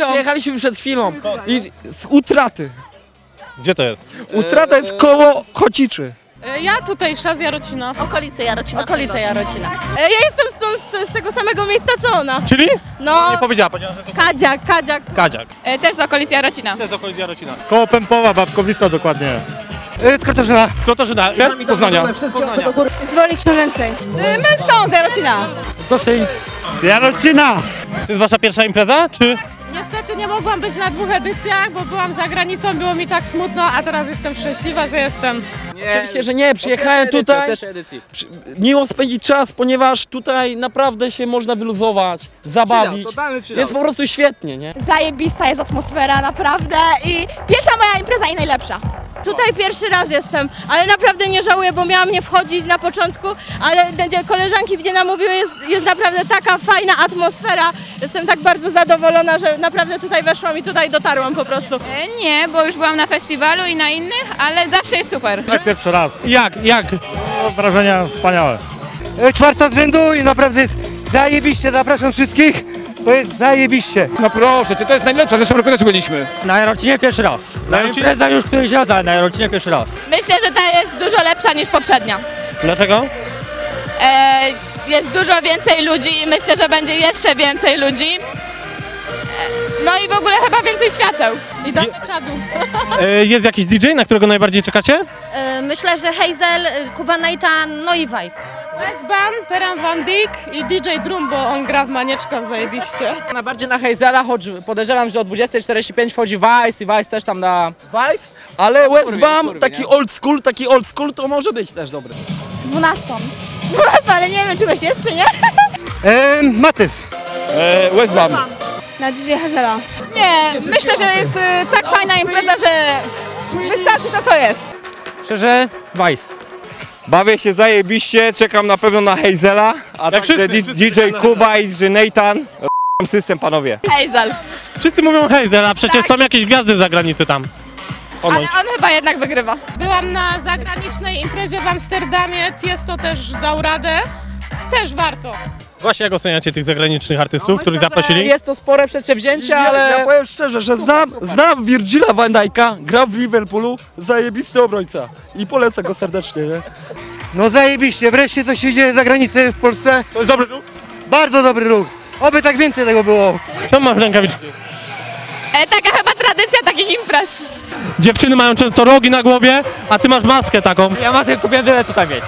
Przyjechaliśmy przed chwilą i z Utraty. Gdzie to jest? Utrata jest koło Chociczy. Ja tutejsza z Jarocina. Okolice Jarocina. Okolice Jarocina. Ja jestem z tego samego miejsca co ona. Czyli? No, Nie powiedziała, powiedziała, że to Kadziak. Kadziak. Też z okolicy Jarocina. To jest okolic Jarocina. Koło Pępowa, Babkowica dokładnie. Krotoszyna. Krotoszyna, z Poznania. Z Woli Książęcej. My stąd z Jarocina. Jarocina! To jest wasza pierwsza impreza, czy? Niestety nie mogłam być na 2 edycjach, bo byłam za granicą, było mi tak smutno, a teraz jestem szczęśliwa, że jestem. Oczywiście, że nie, przyjechałem tutaj miło spędzić czas, ponieważ tutaj naprawdę się można wyluzować, zabawić. Jest po prostu świetnie, nie? Zajebista jest atmosfera, naprawdę. I pierwsza moja impreza i najlepsza. Tutaj pierwszy raz jestem, ale naprawdę nie żałuję, bo miałam nie wchodzić na początku, ale koleżanki mnie namówiły, jest naprawdę taka fajna atmosfera. Jestem tak bardzo zadowolona, że naprawdę tutaj weszłam i tutaj dotarłam po prostu. Nie, bo już byłam na festiwalu i na innych, ale zawsze jest super. Pierwszy raz. Jak? No, wrażenia wspaniałe. Czwarta z rzędu i naprawdę jest zajebiście, zapraszam wszystkich, bo jest zajebiście. No proszę, czy to jest najlepsze? W zeszłym roku też byliśmy. Na Jarocinie pierwszy raz. Na impreza już któryś raz, ale na Jarocinie pierwszy raz. Myślę, że ta jest dużo lepsza niż poprzednia. Dlaczego? Jest dużo więcej ludzi i myślę, że będzie jeszcze więcej ludzi. No i w ogóle chyba więcej świateł. I do czadu. Jest jakiś DJ, na którego najbardziej czekacie? Myślę, że Hazel, Kuba Nathan, no i Vice. Westban, Peran Van Dyk i DJ Drum, bo on gra w manieczkach zajebiście. Najbardziej na Hazela, choć podejrzewam, że o 20:45 wchodzi Vice i Vice też tam na Vice. Ale Westbam, taki old school to może być też dobry. 12, ale nie wiem, czy coś jest, czy nie? Matys. Westbam. Na DJ Hazela. Nie, myślę, że jest tak fajna impreza, że wystarczy to, co jest. Szczerze, Vice. Bawię się zajebiście, czekam na pewno na Hazela, a także wszyscy DJ Kuba i DJ Nathan. System, panowie. Hazel. Wszyscy mówią Hazel, a przecież są jakieś gwiazdy z zagranicy tam. Ale on chyba jednak wygrywa. Byłam na zagranicznej imprezie w Amsterdamie, Tiesto też dał radę. Też warto. Właśnie jak oceniacie tych zagranicznych artystów, których zaprosili? Jest to spore przedsięwzięcie, ale ja powiem szczerze, że znam Virgila van Dijk'a, gra w Liverpoolu, zajebisty obrońca i polecę go serdecznie, nie? No zajebiście, wreszcie to się dzieje za granicą w Polsce. To jest dobry ruch. Bardzo dobry ruch. Oby tak więcej tego było. Czemu masz rękawiczki? Taka chyba tradycja takich imprez. Dziewczyny mają często rogi na głowie, a ty masz maskę taką. Ja maskę kupiłem tyle tutaj mieć.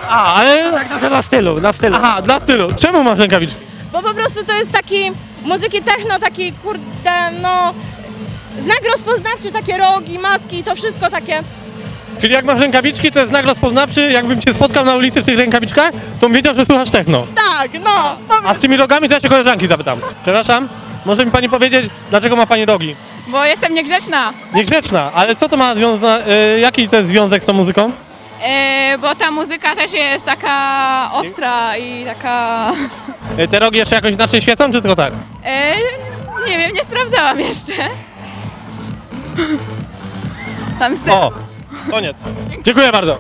A, ale... Tak na stylu, na stylu. Aha, dla stylu. Czemu masz rękawiczki? Bo po prostu to jest taki muzyki techno, taki kurde, no znak rozpoznawczy, takie rogi, maski i to wszystko takie. Czyli jak masz rękawiczki, to jest znak rozpoznawczy, jakbym cię spotkał na ulicy w tych rękawiczkach, to bym wiedział, że słuchasz techno. Tak, no. A z tymi rogami to ja się koleżanki zapytam. Przepraszam, może mi pani powiedzieć, dlaczego ma pani rogi? Bo jestem niegrzeczna. Niegrzeczna, ale co to ma związek, jaki to jest związek z tą muzyką? Bo ta muzyka też jest taka ostra i taka... Te rogi jeszcze jakoś inaczej świecą, czy tylko tak? Nie wiem, nie sprawdzałam jeszcze. Tam z O, koniec. Dziękuję bardzo.